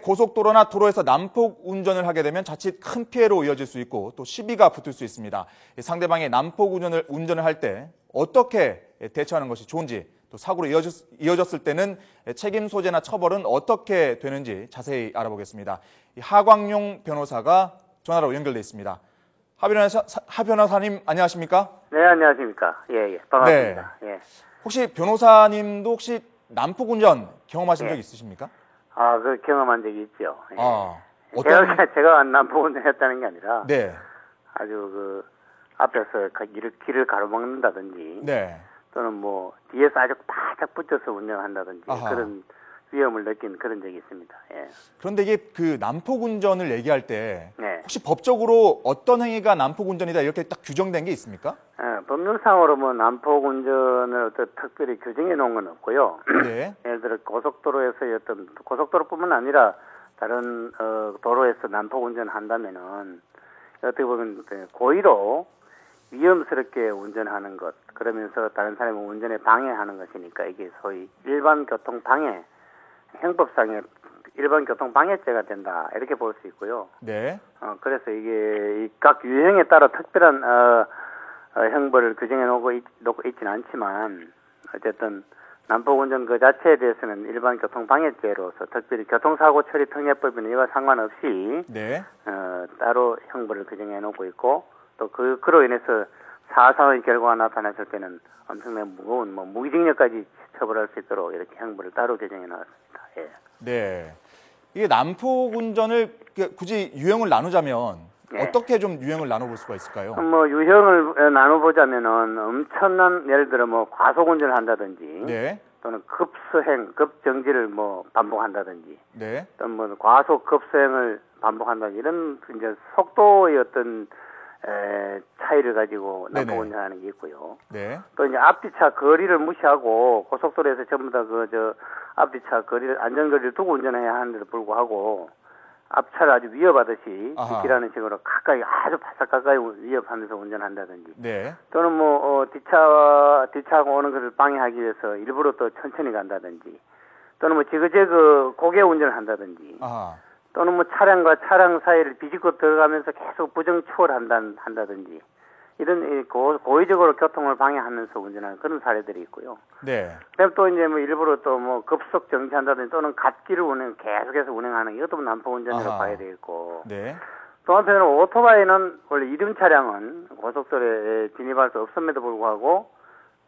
고속도로나 도로에서 난폭 운전을 하게 되면 자칫 큰 피해로 이어질 수 있고 또 시비가 붙을 수 있습니다. 상대방의 난폭 운전을 할 때 어떻게 대처하는 것이 좋은지, 또 사고로 이어졌을 때는 책임 소재나 처벌은 어떻게 되는지 자세히 알아보겠습니다. 하광용 변호사가 전화로 연결돼 있습니다. 하 변호사님 안녕하십니까? 네, 안녕하십니까? 예, 반갑습니다. 네. 예. 혹시 변호사님도 혹시 난폭 운전 경험하신 적 있으십니까? 그 경험한 적이 있죠. 예. 제가 난폭 운전했다는 게 아니라, 네. 아주 앞에서 길을 가로막는다든지, 네. 또는 뭐 뒤에서 아주 바짝 붙여서 운전한다든지 그런 위험을 느낀 그런 적이 있습니다. 예. 그런데 이게 난폭 운전을 얘기할 때 혹시 법적으로 어떤 행위가 난폭 운전이다 이렇게 딱 규정된 게 있습니까? 법률상으로 뭐 난폭 운전을 특별히 규정해 놓은 건 없고요. 네. 예를 들어 고속도로에서의 고속도로뿐만 아니라 다른 도로에서 난폭 운전을 한다면은 어떻게 보면 고의로 위험스럽게 운전하는 것, 그러면서 다른 사람의 운전에 방해하는 것이니까 이게 소위 일반 교통 방해, 형법상의 일반 교통 방해죄가 된다 이렇게 볼 수 있고요. 네. 그래서 이게 각 유형에 따라 특별한 형벌을 규정해 놓고 있지는 않지만 어쨌든 난폭 운전 그 자체에 대해서는 일반 교통 방해죄로서 특별히 교통사고 처리 특례법이나 이와 상관없이 따로 형벌을 규정해 놓고 있고. 또 그로 인해서 사상의 결과가 나타났을 때는 엄청나게 무거운 무기징역까지 처벌할 수 있도록 이렇게 형벌을 따로 개정해 놨습니다. 예. 네. 이게 난폭 운전을 굳이 유형을 나누자면 어떻게 좀 유형을 나눠볼 수가 있을까요? 유형을 나눠보자면은 엄청난 예를 들어 과속 운전을 한다든지 또는 급수행, 급정지를 반복한다든지 또는 과속 급수행을 반복한다든지 이런 이제 속도의 어떤 차이를 가지고 난폭 운전하는 게 있고요. 또 이제 앞뒤차 거리를 무시하고 고속도로에서 전부 다 앞뒤차 거리를 안전거리를 두고 운전해야 하는데도 불구하고 앞차를 아주 위협하듯이 뒷길하는 식으로 아주 바싹 가까이 위협하면서 운전한다든지 또는 뒤차가 오는 것을 방해하기 위해서 일부러 또 천천히 간다든지 또는 지그재그 고개 운전을 한다든지 또는 차량과 차량 사이를 비집고 들어가면서 계속 부정 추월한다든지 이런 고의적으로 교통을 방해하면서 운전하는 그런 사례들이 있고요. 그다음 또 이제 일부러 또 급속 정지한다든지 또는 갓길을 계속해서 운행하는 이것도 난폭 운전이라고 봐야 되겠고. 또 한편으로 오토바이는 원래 이륜 차량은 고속도로에 진입할 수 없음에도 불구하고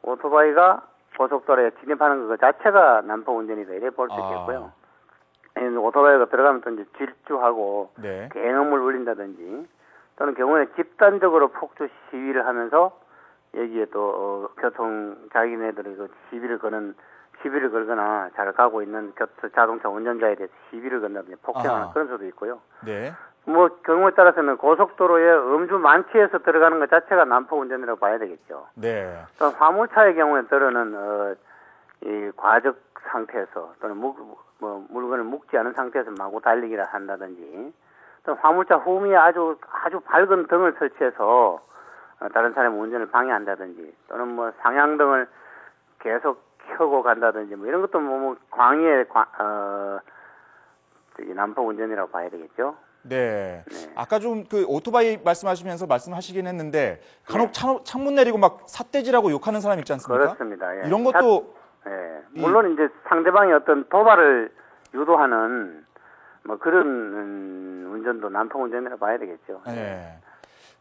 오토바이가 고속도로에 진입하는 것 자체가 난폭 운전이다 이렇게 볼 수 있겠고요. 오토바이가 들어가면 또 이제 질주하고 갱음을 울린다든지 또는 경우에 집단적으로 폭주 시위를 하면서 여기에 또 자기네들이 시비를 걸거나 잘 가고 있는 자동차 운전자에 대해서 시비를 건다든지 폭행하는 그런 수도 있고요. 경우에 따라서는 고속도로에 음주 만취해서 들어가는 것 자체가 난폭 운전이라고 봐야 되겠죠. 또 화물차의 경우에 들어는 이 과적 상태에서 또는 물건을 묶지 않은 상태에서 마구 달리기를 한다든지 또 화물차 후미에 아주 밝은 등을 설치해서 다른 사람의 운전을 방해한다든지 또는 상향등을 계속 켜고 간다든지 이런 것도 광의의 난폭 운전이라고 봐야 되겠죠. 아까 좀 오토바이 말씀하시긴 했는데 간혹 창문 내리고 막 삿대질하고 욕하는 사람 있지 않습니까? 그렇습니다. 이런 것도 물론 이제 상대방이 어떤 도발을 유도하는 그런 운전도 난폭 운전이라고 봐야 되겠죠.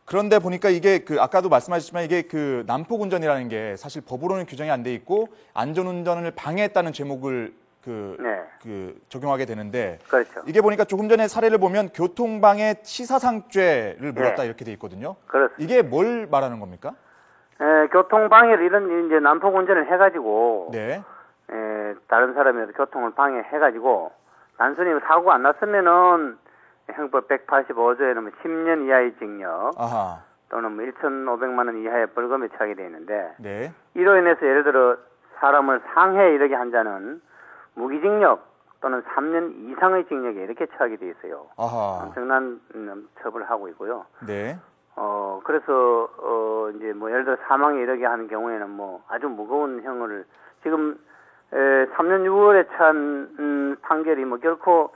그런데 보니까 이게 아까도 말씀하셨지만 이게 난폭 운전이라는 게 사실 법으로는 규정이 안 돼 있고 안전운전을 방해했다는 제목을 적용하게 되는데 이게 보니까 조금 전에 사례를 보면 교통방해 치사상죄를 물었다 이렇게 돼 있거든요. 이게 뭘 말하는 겁니까? 교통방해를 이런 이제 난폭 운전을 해가지고 다른 사람이 교통을 방해해가지고 단순히 사고가 안 났으면은 형법 185조에는 10년 이하의 징역 또는 1,500만 원 이하의 벌금에 처하게 되어 있는데 이로 인해서 예를 들어 사람을 상해에 이르게 한 자는 무기징역 또는 3년 이상의 징역에 이렇게 처하게 되어 있어요. 엄청난 처벌을 하고 있고요. 그래서 이제 예를 들어 사망에 이르게 하는 경우에는 아주 무거운 형을 지금 3년 6월에 처한 판결이 결코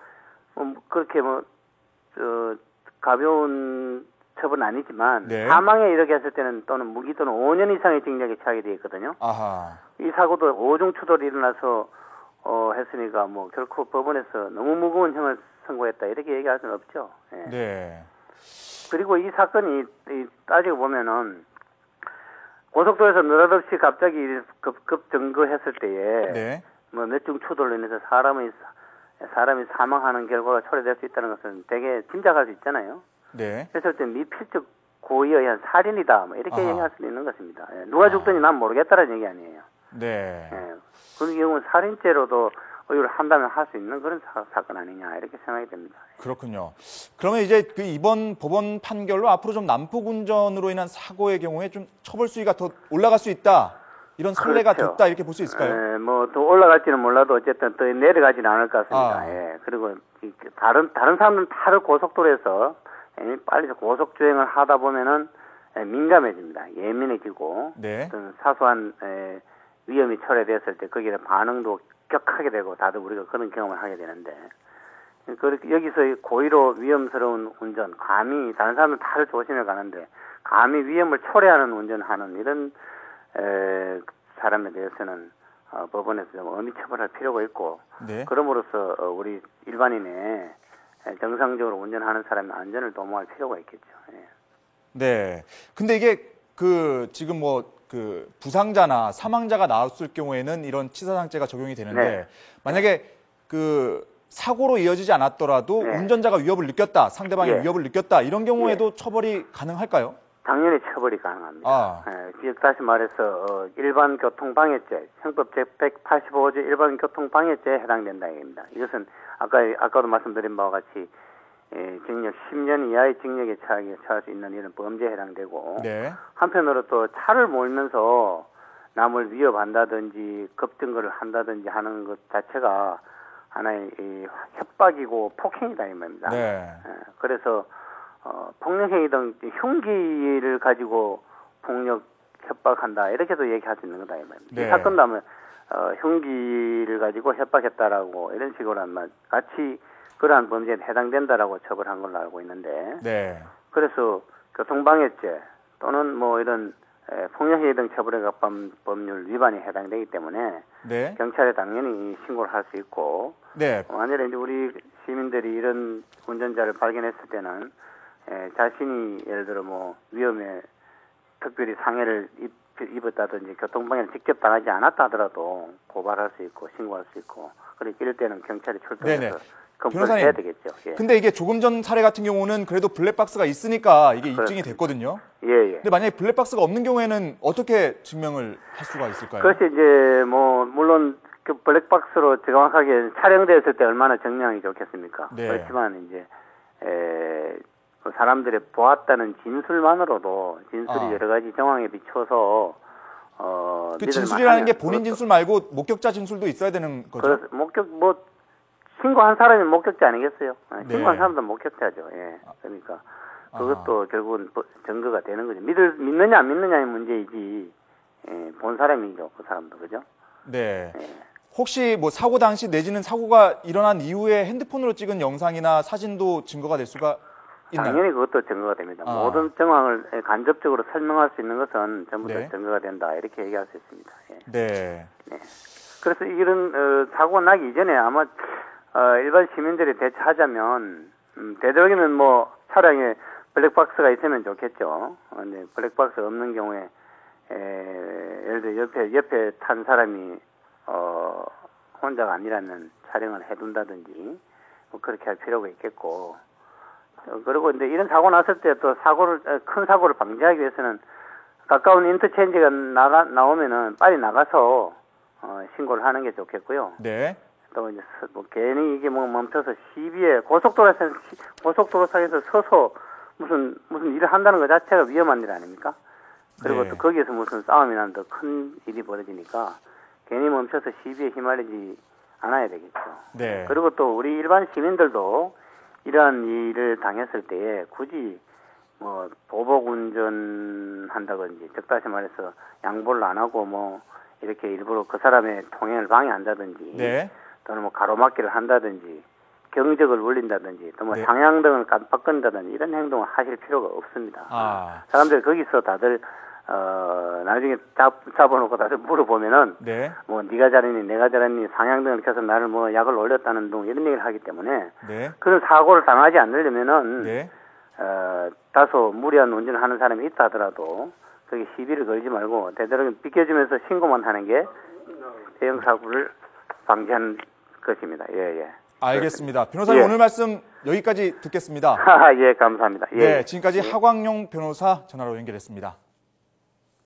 그렇게 가벼운 처벌은 아니지만 네. 사망에 이르게 했을 때는 또는 무기 또는 5년 이상의 징역에 처하게 되어 있거든요. 아하. 이 사고도 오중 추돌이 일어나서 했으니까 뭐 결코 법원에서 너무 무거운 형을 선고했다 이렇게 얘기할 수는 없죠. 예. 네. 그리고 이 사건이 따지고 보면은 고속도로에서 느닷없이 갑자기 급 증거했을 때에 네. 뭐 몇 중 추돌로 인해서 사람이 사망하는 결과가 초래될 수 있다는 것은 되게 짐작할 수 있잖아요. 네. 그랬을 때 미필적 고의에 의한 살인이다 뭐 이렇게 얘기할 수도 있는 것입니다. 예. 누가 죽든지 난 모르겠다는 얘기 아니에요. 네. 예. 그런 경우는 살인죄로도 의유를 한다면 할 수 있는 그런 사건 아니냐 이렇게 생각이 됩니다. 그렇군요. 그러면 이제 그 이번 법원 판결로 앞으로 좀 난폭 운전으로 인한 사고의 경우에 좀 처벌 수위가 더 올라갈 수 있다. 이런 선례가 그렇죠. 됐다 이렇게 볼 수 있을까요? 예, 뭐 더 올라갈지는 몰라도 어쨌든 더 내려가지는 않을 것 같습니다. 예. 그리고 다른 사람들은 다른 고속도로에서 빨리 고속 주행을 하다 보면은 민감해집니다. 예민해지고 네. 어떤 사소한 위험이 초래됐을 때 거기에 반응도 격하게 되고 다들 우리가 그런 경험을 하게 되는데 여기서 고의로 위험스러운 운전, 감히 다른 사람은 다들 조심해 가는데 감히 위험을 초래하는 운전하는 이런 사람에 대해서는 법원에서 좀 엄히 처벌할 필요가 있고 네. 그럼으로써 우리 일반인의 정상적으로 운전하는 사람의 안전을 도모할 필요가 있겠죠. 예. 네. 근데 이게 지금 그 부상자나 사망자가 나왔을 경우에는 이런 치사상죄가 적용이 되는데 네. 만약에 그 사고로 이어지지 않았더라도 네. 운전자가 위협을 느꼈다, 상대방이 예. 위협을 느꼈다 이런 경우에도 처벌이 가능할까요? 당연히 처벌이 가능합니다. 아. 즉 다시 말해서 일반 교통방해죄, 형법 제185조 일반 교통방해죄에 해당된다 얘기입니다. 이것은 아까도 말씀드린 바와 같이 징역 10년 이하의 징역에 처할 수 있는 이런 범죄에 해당되고 네. 한편으로 또 차를 몰면서 남을 위협한다든지 급증거를 한다든지 하는 것 자체가 하나의 협박이고 폭행이다 이 말입니다. 네. 그래서 폭력행위 등 흉기를 가지고 폭력 협박한다 이렇게도 얘기할 수 있는 거다 이 말입니다. 네. 이 사건도 하면 흉기를 가지고 협박했다라고 이런 식으로 하면 같이 그러한 범죄에 해당된다라고 처벌한 걸로 알고 있는데 네. 그래서 교통방해죄 또는 뭐 이런 폭력행위 등 처벌에 관한 법률 위반이 해당되기 때문에 네. 경찰에 당연히 신고를 할 수 있고 네. 만약에 이제 우리 시민들이 이런 운전자를 발견했을 때는 자신이 예를 들어 뭐 위험에 특별히 상해를 입었다든지 교통방해를 직접 당하지 않았다 하더라도 고발할 수 있고 신고할 수 있고 그렇게 이럴 때는 경찰이 출동해서 검토를 해야 되겠죠. 예. 근데 이게 조금 전 사례 같은 경우는 그래도 블랙박스가 있으니까 이게 입증이 됐거든요. 예, 예. 근데 만약에 블랙박스가 없는 경우에는 어떻게 증명을 할 수가 있을까요? 그것이 이제 뭐 물론 그 블랙박스로 정확하게 촬영되었을 때 얼마나 정량이 좋겠습니까? 네. 그렇지만 이제 그 사람들이 보았다는 진술만으로도 진술이 여러 가지 정황에 비춰서 그 진술이라는 게 본인 진술 말고 목격자 진술도 있어야 되는 거죠? 그래서 신고한 사람이 목격자 아니겠어요? 신고한 네. 사람도 목격자죠. 예. 그러니까 그것도 결국은 증거가 되는 거죠. 믿느냐 안 믿느냐의 문제이지 본 사람이죠. 그 사람도 그죠? 네. 예. 혹시 뭐 사고 당시 내지는 사고가 일어난 이후에 핸드폰으로 찍은 영상이나 사진도 증거가 될 수가 있나요? 당연히 그것도 증거가 됩니다. 모든 정황을 간접적으로 설명할 수 있는 것은 전부 다 네. 증거가 된다 이렇게 얘기할 수 있습니다. 예. 네. 네. 그래서 이런 사고가 나기 이전에 아마 일반 시민들이 대처하자면 되도록이면 뭐 차량에 블랙박스가 있으면 좋겠죠. 근데 블랙박스 없는 경우에 예를 들어 옆에 탄 사람이 혼자가 아니라면 촬영을 해둔다든지 뭐 그렇게 할 필요가 있겠고 그리고 이제 이런 사고 났을 때 또 큰 사고를 방지하기 위해서는 가까운 인터체인지가 나오면은 빨리 나가서 신고를 하는 게 좋겠고요. 네. 또 이제 뭐 괜히 이게 뭐 멈춰서 시비에 고속도로상에서 서서 무슨 일을 한다는 것 자체가 위험한 일 아닙니까? 그리고 네. 또 거기에서 무슨 싸움이 나면 더 큰 일이 벌어지니까 괜히 멈춰서 시비에 휘말리지 않아야 되겠죠. 네. 그리고 또 우리 일반 시민들도 이러한 일을 당했을 때에 굳이 뭐 보복 운전한다든지 즉 다시 말해서 양보를 안 하고 뭐 이렇게 일부러 그 사람의 통행을 방해한다든지 네. 또는 뭐 가로막기를 한다든지 경적을 울린다든지 또 뭐 네. 상향등을 깜빡거린다든지 이런 행동을 하실 필요가 없습니다. 사람들이 거기서 다들 나중에 잡아놓고 다들 물어보면은 네. 뭐 네가 잘했니 내가 잘했니 상향등을 켜서 나를 뭐 약을 올렸다는 둥 이런 얘기를 하기 때문에 네. 그런 사고를 당하지 않으려면은 네. 다소 무리한 운전을 하는 사람이 있다 하더라도 거기 시비를 걸지 말고 되도록 비켜주면서 신고만 하는 게 대형 사고를 방지하는 것입니다. 예, 예. 알겠습니다. 변호사님 예. 오늘 말씀 여기까지 듣겠습니다. 예, 감사합니다. 예. 네, 지금까지 하광용 변호사 전화로 연결했습니다.